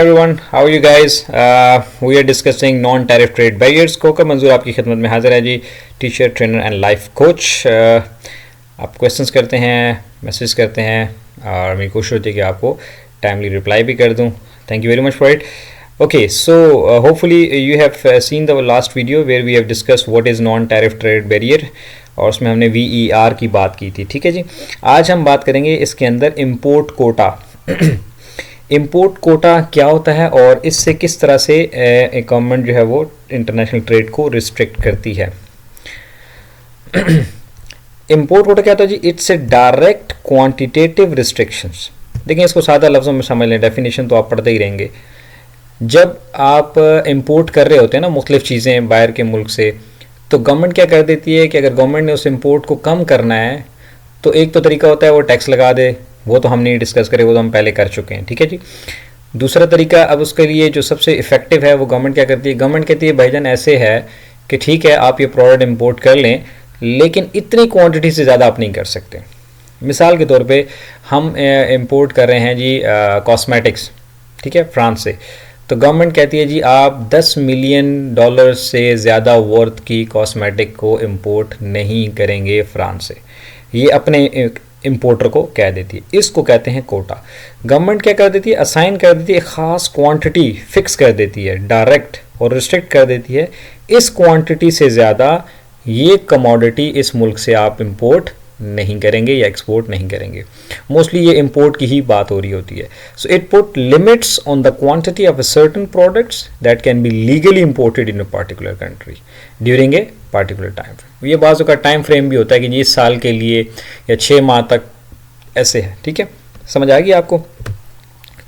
Everyone, how are you guys? We are discussing non-tariff trade barriers. Koka Manzoor आपकी खिदमत में हाजिर है जी, teacher, trainer and life coach. आप क्वेश्चंस करते हैं, मैसेज करते हैं और मेरी कोशिश होती है कि आपको टाइमली रिप्लाई भी कर दूं। Thank you very much for it. Okay, so hopefully you have seen the last video where we have discuss what is non tariff trade barrier और उसमें हमने VER की बात की थी। ठीक है जी, आज हम बात करेंगे इसके अंदर इम्पोर्ट कोटा। इम्पोर्ट कोटा क्या होता है और इससे किस तरह से गवर्नमेंट जो है वो इंटरनेशनल ट्रेड को रिस्ट्रिक्ट करती है। इम्पोर्ट कोटा क्या होता है जी? It's a direct quantitative restrictions. देखिए, इसको सादा लफ्ज़ों में समझ लें, डेफिनेशन तो आप पढ़ते ही रहेंगे। जब आप इम्पोर्ट कर रहे होते हैं ना मुख्तलिफ चीज़ें बाहर के मुल्क से, तो गवर्नमेंट क्या कर देती है कि अगर गवर्नमेंट ने उस इम्पोर्ट को कम करना है तो एक तो तरीका होता है वो टैक्स लगा दे, वो तो हम नहीं डिस्कस करें, वो तो हम पहले कर चुके हैं। ठीक है जी। दूसरा तरीका, अब उसके लिए जो सबसे इफेक्टिव है वो गवर्नमेंट क्या करती है, गवर्नमेंट कहती है भाईजान ऐसे है कि ठीक है आप ये प्रोडक्ट इंपोर्ट कर लें लेकिन इतनी क्वांटिटी से ज़्यादा आप नहीं कर सकते। मिसाल के तौर पे हम इंपोर्ट कर रहे हैं जी कॉस्मेटिक्स, ठीक है, फ्रांस से। तो गवर्नमेंट कहती है जी आप $10 मिलियन से ज़्यादा वर्थ की कॉस्मेटिक को इंपोर्ट नहीं करेंगे फ्रांस से। ये अपने इंपोर्टर को कह देती है। इसको कहते हैं कोटा। गवर्नमेंट क्या कर देती है, असाइन कर देती है, ख़ास क्वांटिटी फिक्स कर देती है डायरेक्ट और रिस्ट्रिक्ट कर देती है। इस क्वांटिटी से ज़्यादा ये कमोडिटी इस मुल्क से आप इंपोर्ट नहीं करेंगे या एक्सपोर्ट नहीं करेंगे। मोस्टली ये इंपोर्ट की ही बात हो रही होती है। So it put limits on the quantity of a certain products that can be legally imported in a particular country during a particular time frame. ये बाज़ों का टाइम फ्रेम भी होता है कि जी इस साल के लिए या 6 माह तक ऐसे है। ठीक है, समझ आ गई आपको?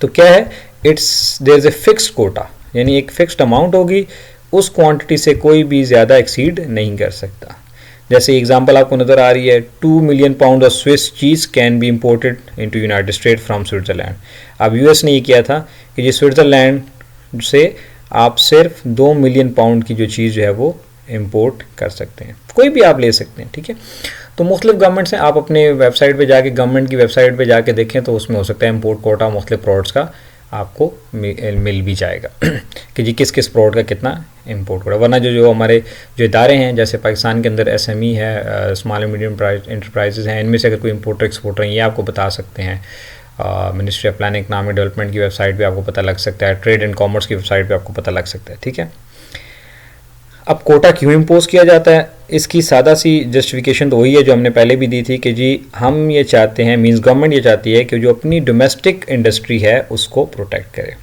तो क्या है, it's there is a fixed quota, यानी एक फिक्स्ड अमाउंट होगी, उस क्वांटिटी से कोई भी ज़्यादा एक्सीड नहीं कर सकता। जैसे एग्जांपल आपको नज़र आ रही है, 2 million pound of Swiss cheese can be imported into United state from Switzerland. अब यूएस ने ये किया था कि जी स्विट्ज़रलैंड से आप सिर्फ 2 मिलियन पाउंड की जो चीज़ जो है वो इंपोर्ट कर सकते हैं, कोई भी आप ले सकते हैं। ठीक है, तो मुख्तलिफ गवर्नमेंट्स हैं, आप अपने वेबसाइट पे जाके, गवर्नमेंट की वेबसाइट पे जाके देखें तो उसमें हो सकता है इंपोर्ट कोटा मुख्तलिफ प्रोडक्ट्स का आपको मिल भी जाएगा कि जी किस किस प्रोडक्ट का कितना इंपोर्ट कोटा। वरना जो हमारे जो इदारे हैं, जैसे पाकिस्तान के अंदर SME है, स्मॉल एंड मीडियम एंटरप्राइजेज हैं, इनमें से अगर कोई इंपोर्टर एक्सपोर्टर हैं ये आपको बता सकते हैं। Ministry of planning economic development की वेबसाइट पे आपको पता लग सकता है, ट्रेड एंड कॉमर्स की वेबसाइट पे आपको पता लग सकता है। ठीक है, अब कोटा क्यों इम्पोज किया जाता है, इसकी सादा सी जस्टिफिकेशन तो वही है जो हमने पहले भी दी थी कि जी हम ये चाहते हैं, मींस गवर्नमेंट ये चाहती है कि जो अपनी डोमेस्टिक इंडस्ट्री है उसको प्रोटेक्ट करे।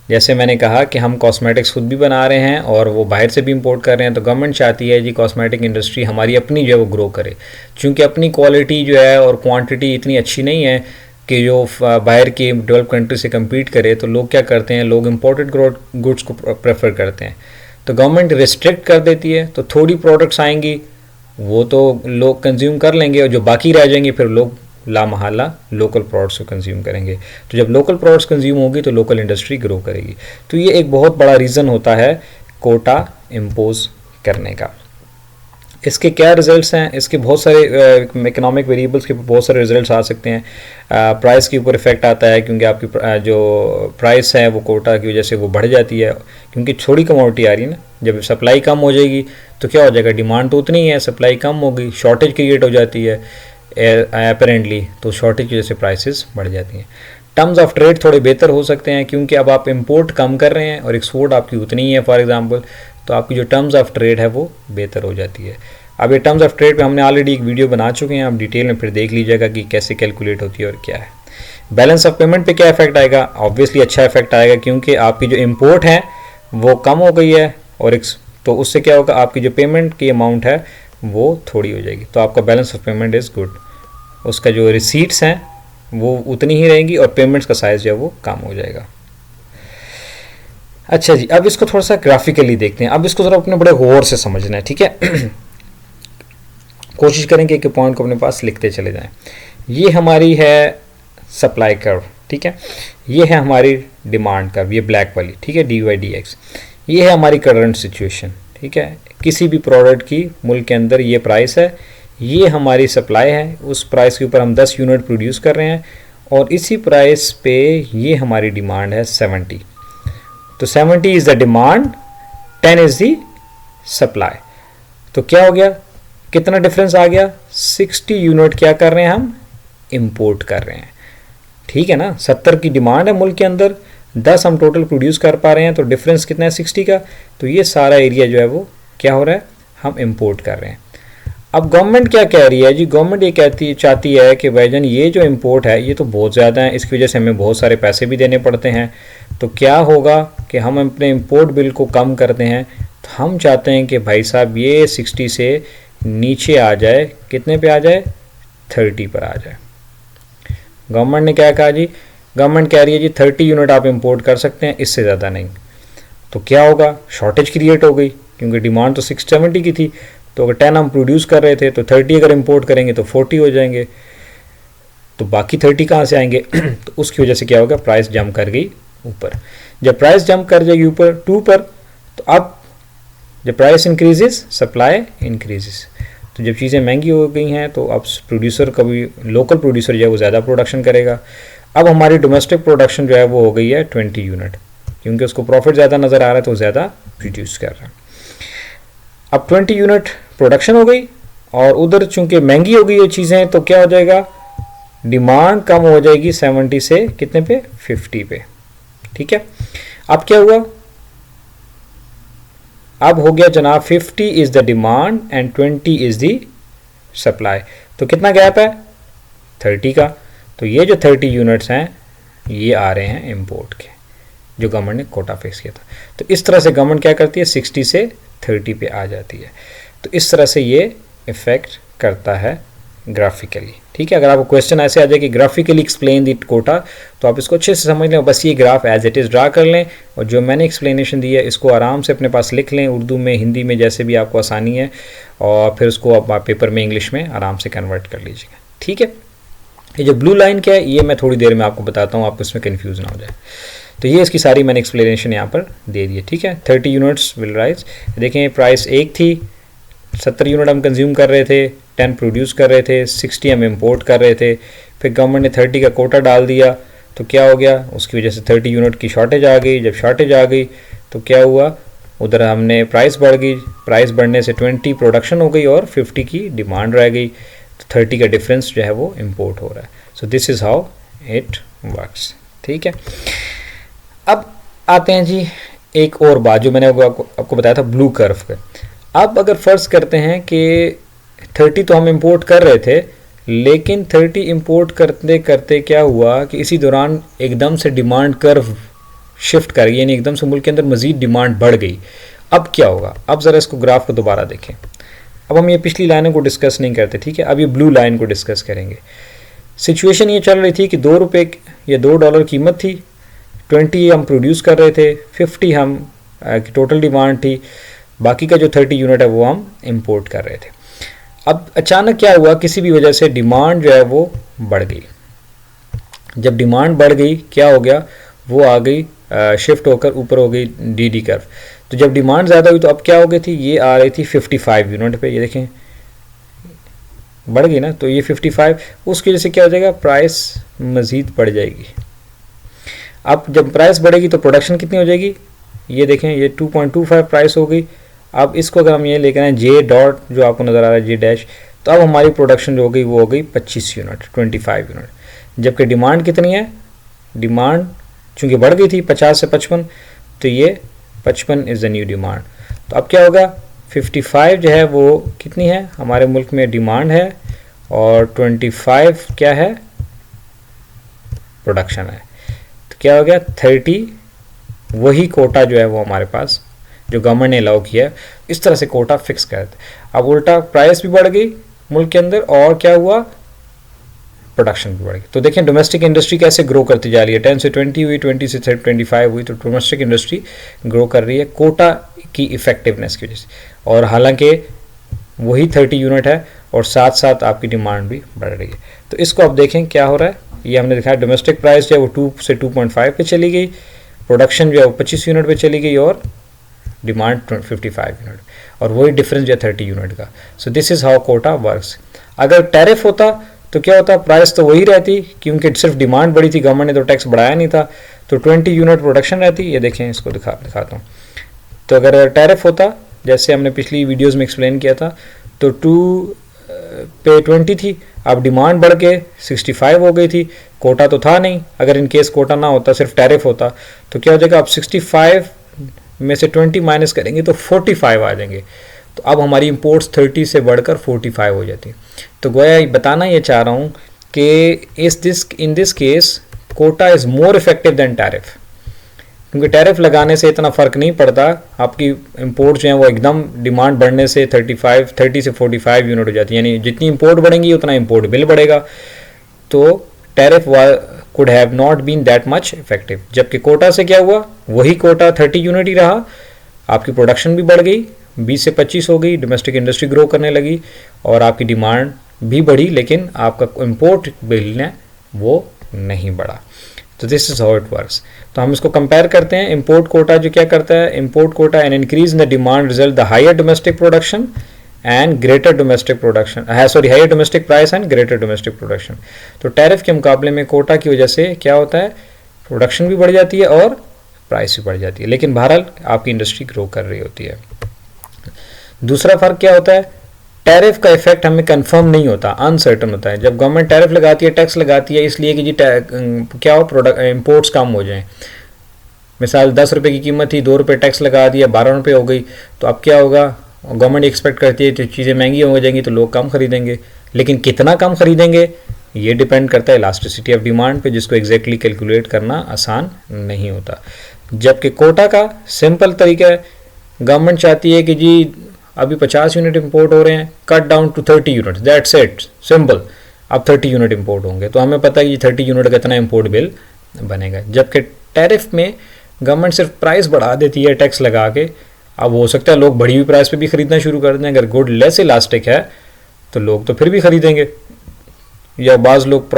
जैसे मैंने कहा कि हम कॉस्मेटिक्स खुद भी बना रहे हैं और वो बाहर से भी इंपोर्ट कर रहे हैं, तो गवर्नमेंट चाहती है जी कॉस्मेटिक इंडस्ट्री हमारी अपनी जो है वो ग्रो करे, चूँकि अपनी क्वालिटी जो है और क्वान्टिटी इतनी अच्छी नहीं है कि जो बाहर की डेवलप कंट्री से कम्पीट करे। तो लोग क्या करते हैं, लोग इम्पोर्टेड गुड्स को प्रेफर करते हैं। तो गवर्नमेंट रिस्ट्रिक्ट कर देती है, तो थोड़ी प्रोडक्ट्स आएंगी वो तो लोग कंज्यूम कर लेंगे और जो बाकी रह जाएंगे फिर लोग लामहला लोकल प्रोडक्ट्स को कंज्यूम करेंगे। तो जब लोकल प्रोडक्ट्स कंज्यूम होगी तो लोकल इंडस्ट्री ग्रो करेगी। तो ये एक बहुत बड़ा रीज़न होता है कोटा इम्पोज करने का। इसके क्या रिजल्ट्स हैं, इसके बहुत सारे इकोनॉमिक वेरिएबल्स के बहुत सारे रिजल्ट्स आ सकते हैं। प्राइस के ऊपर इफेक्ट आता है क्योंकि आपकी जो प्राइस है वो कोटा की वजह से वो बढ़ जाती है, क्योंकि थोड़ी कमोडिटी आ रही है ना। जब सप्लाई कम हो जाएगी तो क्या हो जाएगा, डिमांड तो उतनी ही है, सप्लाई कम होगी, शॉर्टेज क्रिएट हो जाती है अपेरेंटली, तो शॉर्टेज की वजह से प्राइसेस बढ़ जाती हैं। टर्म्स ऑफ ट्रेड थोड़े बेहतर हो सकते हैं क्योंकि अब आप इंपोर्ट कम कर रहे हैं और एक्सपोर्ट आपकी उतनी ही है फॉर एग्जांपल, तो आपकी जो टर्म्स ऑफ ट्रेड है वो बेहतर हो जाती है। अब ये टर्म्स ऑफ ट्रेड पे हमने ऑलरेडी एक वीडियो बना चुके हैं, आप डिटेल में फिर देख लीजिएगा कि कैसे कैलकुलेट होती है और क्या है। बैलेंस ऑफ पेमेंट पे क्या इफेक्ट आएगा, ऑब्वियसली अच्छा इफेक्ट आएगा क्योंकि आपकी जो इम्पोर्ट है वो कम हो गई है और तो उससे क्या होगा, आपकी जो पेमेंट की अमाउंट है वो थोड़ी हो जाएगी, तो आपका balance of payment is good. उसका जो रिसीट्स हैं वो उतनी ही रहेंगी और पेमेंट्स का साइज़ जो है वो कम हो जाएगा। अच्छा जी, अब इसको थोड़ा सा ग्राफिकली देखते हैं। अब इसको ज़रा अपने बड़े गौर से समझना है। ठीक है कोशिश करेंगे कि पॉइंट को अपने पास लिखते चले जाएं। ये हमारी है सप्लाई कर्व, ठीक है, ये है हमारी डिमांड कर्व, ये ब्लैक वाली, ठीक है, dy/dx। ये है हमारी करंट सिचुएशन, ठीक है, किसी भी प्रोडक्ट की मुल्क के अंदर ये प्राइस है, ये हमारी सप्लाई है, उस प्राइस के ऊपर हम 10 यूनिट प्रोड्यूस कर रहे हैं और इसी प्राइस पे ये हमारी डिमांड है 70। तो 70 is the demand, 10 is the supply. तो क्या हो गया, कितना डिफरेंस आ गया, 60 यूनिट क्या कर रहे हैं हम, इंपोर्ट कर रहे हैं। ठीक है ना, 70 की डिमांड है मुल्क के अंदर, 10 हम टोटल प्रोड्यूस कर पा रहे हैं, तो डिफरेंस कितना है 60 का। तो ये सारा एरिया जो है वो क्या हो रहा है, हम इंपोर्ट कर रहे हैं। अब गवर्नमेंट क्या कह रही है जी, गवर्नमेंट ये चाहती है कि भाईजान ये जो इंपोर्ट है ये तो बहुत ज़्यादा है, इसकी वजह से हमें बहुत सारे पैसे भी देने पड़ते हैं। तो क्या होगा कि हम अपने इंपोर्ट बिल को कम करते हैं। तो हम चाहते हैं कि भाई साहब ये 60 से नीचे आ जाए, कितने पे आ जाए, 30 पर आ जाए। गवर्नमेंट ने क्या कहा जी, गवर्नमेंट कह रही है जी 30 यूनिट आप इंपोर्ट कर सकते हैं, इससे ज़्यादा नहीं। तो क्या होगा, शॉर्टेज क्रिएट हो गई, क्योंकि डिमांड तो 670 की थी। तो अगर 10 हम प्रोड्यूस कर रहे थे तो 30 अगर इंपोर्ट करेंगे तो 40 हो जाएंगे, तो बाकी 30 कहाँ से आएंगे। तो उसकी वजह से क्या होगा, प्राइस जंप कर गई ऊपर। जब प्राइस जंप कर जाएगी ऊपर 2 पर, तो अब जब प्राइस इंक्रीजेस सप्लाई इंक्रीजेस। तो जब चीज़ें महंगी हो गई हैं तो अब प्रोड्यूसर कभी लोकल प्रोड्यूसर जो है वो ज़्यादा प्रोडक्शन करेगा। अब हमारी डोमेस्टिक प्रोडक्शन जो है वो हो गई है 20 यूनिट, क्योंकि उसको प्रॉफिट ज़्यादा नज़र आ रहा है तो ज़्यादा प्रोड्यूस कर रहा है। अब 20 यूनिट प्रोडक्शन हो गई और उधर चूंकि महंगी हो गई ये चीज़ें, तो क्या हो जाएगा, डिमांड कम हो जाएगी 70 से कितने पे, 50 पे। ठीक है, अब क्या हुआ, अब हो गया जनाब 50 is the demand and 20 is the supply. तो कितना गैप है, 30 का। तो ये जो 30 यूनिट्स हैं ये आ रहे हैं इंपोर्ट के, जो गवर्नमेंट ने कोटा फिक्स किया था। तो इस तरह से गवर्नमेंट क्या करती है, 60 से 30 पे आ जाती है। तो इस तरह से ये इफ़ेक्ट करता है ग्राफिकली। ठीक है, अगर आपको क्वेश्चन ऐसे आ जाए कि ग्राफिकली एक्सप्लेन द कोटा, तो आप इसको अच्छे से समझ लें, बस ये graph as it is draw कर लें और जो मैंने एक्सप्लेनेशन दी है इसको आराम से अपने पास लिख लें, उर्दू में, हिंदी में, जैसे भी आपको आसानी है, और फिर उसको आप पेपर में इंग्लिश में आराम से कन्वर्ट कर लीजिएगा। ठीक है, ये जो ब्लू लाइन क्या है ये मैं थोड़ी देर में आपको बताता हूँ, आपको इसमें कन्फ्यूज़ ना हो जाए। तो ये इसकी सारी मैंने एक्सप्लेनेशन यहाँ पर दे दी है। ठीक है, 30 यूनिट्स विल राइज। देखें प्राइस 1 थी, 70 यूनिट हम कंज्यूम कर रहे थे, 10 प्रोड्यूस कर रहे थे, 60 हम इंपोर्ट कर रहे थे। फिर गवर्नमेंट ने 30 का कोटा डाल दिया, तो क्या हो गया, उसकी वजह से 30 यूनिट की शॉर्टेज आ गई। जब शॉर्टेज आ गई तो क्या हुआ, उधर हमने प्राइस बढ़ गई, प्राइस बढ़ने से 20 प्रोडक्शन हो गई और 50 की डिमांड रह गई। तो 30 का डिफरेंस जो है वो इंपोर्ट हो रहा है। सो this is how it works. ठीक है, अब आते हैं जी एक और बात जो मैंने आपको बताया था ब्लू कर्व पे। अब अगर फ़र्ज़ करते हैं कि 30 तो हम इंपोर्ट कर रहे थे, लेकिन 30 इंपोर्ट करते करते क्या हुआ कि इसी दौरान एकदम से डिमांड कर्व शिफ्ट कर गई, यानी एकदम से मुल्क के अंदर मज़ीद डिमांड बढ़ गई। अब क्या होगा, अब ज़रा इसको ग्राफ को दोबारा देखें। अब हम ये पिछली लाइनों को डिस्कस नहीं करते, ठीक है, अब ये ब्लू लाइन को डिस्कस करेंगे। सिचुएशन ये चल रही थी कि $2 या $2 कीमत थी, 20 हम प्रोड्यूस कर रहे थे, 50 हम टोटल डिमांड थी, बाकी का जो 30 यूनिट है वो हम इंपोर्ट कर रहे थे। अब अचानक क्या हुआ, किसी भी वजह से डिमांड जो है वो बढ़ गई। जब डिमांड बढ़ गई क्या हो गया, वो आ गई शिफ्ट होकर ऊपर हो गई डी कर्व। तो जब डिमांड ज़्यादा हुई तो अब क्या हो गई थी, ये आ रही थी 55 यूनिट पे, ये देखें बढ़ गई ना, तो ये 55, उसकी वजह से क्या हो जाएगा, प्राइस मज़ीद बढ़ जाएगी। अब जब प्राइस बढ़ेगी तो प्रोडक्शन कितनी हो जाएगी, ये देखें ये 2.25 प्राइस हो गई। अब इसको अगर हम ये लेकर आए जे डॉट जो आपको नज़र आ रहा है जे डैश, तो अब हमारी प्रोडक्शन जो हो गई वो हो गई 25 यूनिट, 25 यूनिट, जबकि डिमांड कितनी है, डिमांड चूँकि बढ़ गई थी 50 से 55, तो ये 55 इज़ द न्यू डिमांड। तो अब क्या होगा, 55 जो है वो कितनी है, हमारे मुल्क में डिमांड है और 25 क्या है, प्रोडक्शन है। तो क्या हो गया, 30 वही कोटा जो है वो हमारे पास जो गवर्नमेंट ने अलाउ किया है, इस तरह से कोटा फिक्स कर देते। अब उल्टा प्राइस भी बढ़ गई मुल्क के अंदर और क्या हुआ, प्रोडक्शन भी बढ़ गई। तो देखें डोमेस्टिक इंडस्ट्री कैसे ग्रो करती जा रही है, 10 से 20 हुई, 20 से 25 हुई, तो डोमेस्टिक इंडस्ट्री ग्रो कर रही है कोटा की इफ़ेक्टिवनेस की वजह से। और हालांकि वही 30 यूनिट है और साथ साथ आपकी डिमांड भी बढ़ रही है। तो इसको अब देखें क्या हो रहा है, ये हमने दिखाया डोमेस्टिक प्राइस जो है वो 2 से 2.5 पे चली गई, प्रोडक्शन जो है वो 25 यूनिट पे चली गई और डिमांड 55 यूनिट, और वही डिफरेंस जो है 30 यूनिट का। So this is how quota works. अगर टैरिफ होता तो क्या होता, प्राइस तो वही रहती, क्योंकि सिर्फ डिमांड बढ़ी थी, गवर्नमेंट ने तो टैक्स बढ़ाया नहीं था, तो 20 यूनिट प्रोडक्शन रहती। ये देखें, इसको दिखाता हूँ। तो अगर टैरिफ होता, जैसे हमने पिछली वीडियोस में एक्सप्लेन किया था, तो 2 पे 20 थी, अब डिमांड बढ़ के 65 हो गई थी, कोटा तो था नहीं। अगर इन केस कोटा ना होता, सिर्फ टैरिफ होता, तो क्या हो जाएगा, अब 65 में से 20 माइनस करेंगे तो 45 आ जाएंगे। तो अब हमारी इंपोर्ट्स 30 से बढ़कर 45 हो जाती। तो गोया बताना ये चाह रहा हूँ कि in this case quota is more effective than tariff, क्योंकि टैरिफ लगाने से इतना फ़र्क नहीं पड़ता, आपकी इंपोर्ट जो है वो एकदम डिमांड बढ़ने से 30 से 45 यूनिट हो जाती है, यानी जितनी इंपोर्ट बढ़ेंगी उतना इंपोर्ट बिल बढ़ेगा। तो tariff could have not been that much effective. जबकि कोटा से क्या हुआ, वही कोटा 30 यूनिट ही रहा, आपकी प्रोडक्शन भी बढ़ गई, 20 से 25 हो गई, डोमेस्टिक इंडस्ट्री ग्रो करने लगी और आपकी डिमांड भी बढ़ी, लेकिन आपका इंपोर्ट बिल ने वो नहीं बढ़ा। तो this is how it works. तो हम इसको कंपेयर करते हैं। इंपोर्ट कोटा जो क्या करता है, import quota an increase in the demand result the higher domestic production and greater domestic production, higher domestic price and greater domestic production. तो टैरिफ के मुकाबले में कोटा की वजह से क्या होता है, प्रोडक्शन भी बढ़ जाती है और प्राइस भी बढ़ जाती है, लेकिन बहरहाल आपकी इंडस्ट्री ग्रो कर रही होती है। दूसरा फर्क क्या होता है, टैरिफ का इफेक्ट हमें कंफर्म नहीं होता, अनसर्टन होता है। जब गवर्नमेंट टैरिफ लगाती है, टैक्स लगाती है, इसलिए कि जी क्या हो, प्रोडक्ट इंपोर्ट्स कम हो जाएं। मिसाल 10 रुपये की कीमत थी, 2 रुपये टैक्स लगा दिया, 12 रुपये हो गई, तो अब क्या होगा, गवर्नमेंट एक्सपेक्ट करती है कि चीज़ें महंगी हो जाएंगी तो लोग कम खरीदेंगे, लेकिन कितना कम खरीदेंगे ये डिपेंड करता है इलास्टिसिटी ऑफ डिमांड पे, जिसको एग्जैक्टली कैलकुलेट करना आसान नहीं होता। जबकि कोटा का सिंपल तरीका है, गवर्नमेंट चाहती है कि जी अभी 50 यूनिट इंपोर्ट हो रहे हैं, cut down to 30 unit, that's it, simple. अब 30 यूनिट इंपोर्ट होंगे, तो हमें पता है कि 30 यूनिट का इतना इंपोर्ट बिल बनेगा। जबकि टैरिफ में गवर्नमेंट सिर्फ प्राइस बढ़ा देती है टैक्स लगा के। अब हो सकता है लोग बढ़ी हुई प्राइस पे भी खरीदना शुरू कर दें, अगर गुड लेस इलास्टिक है तो लोग तो फिर भी खरीदेंगे। या बाज़ लोग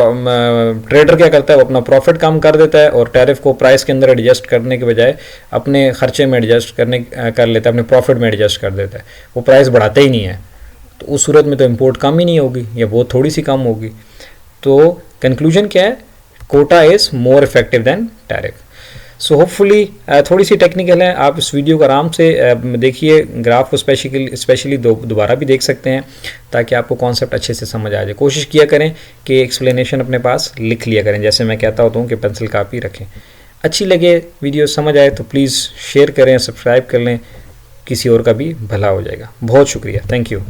ट्रेडर क्या करता है, वो अपना प्रॉफिट कम कर देता है और टैरिफ को प्राइस के अंदर एडजस्ट करने के बजाय अपने खर्चे में एडजस्ट कर लेता है, अपने प्रॉफिट में एडजस्ट कर देता है, वो प्राइस बढ़ाते ही नहीं है। तो उस सूरत में तो इंपोर्ट कम ही नहीं होगी या बहुत थोड़ी सी कम होगी। तो कंक्लूजन क्या है, quota is more effective than tariff. So hopefully थोड़ी सी टेक्निकल है, आप इस वीडियो को आराम से देखिए, ग्राफ को स्पेशली दोबारा भी देख सकते हैं ताकि आपको कॉन्सेप्ट अच्छे से समझ आ जाए। कोशिश किया करें कि एक्सप्लेनेशन अपने पास लिख लिया करें, जैसे मैं कहता होता हूँ कि पेंसिल कापी रखें। अच्छी लगे वीडियो, समझ आए तो प्लीज़ शेयर करें, सब्सक्राइब कर लें, किसी और का भी भला हो जाएगा। बहुत शुक्रिया, थैंक यू।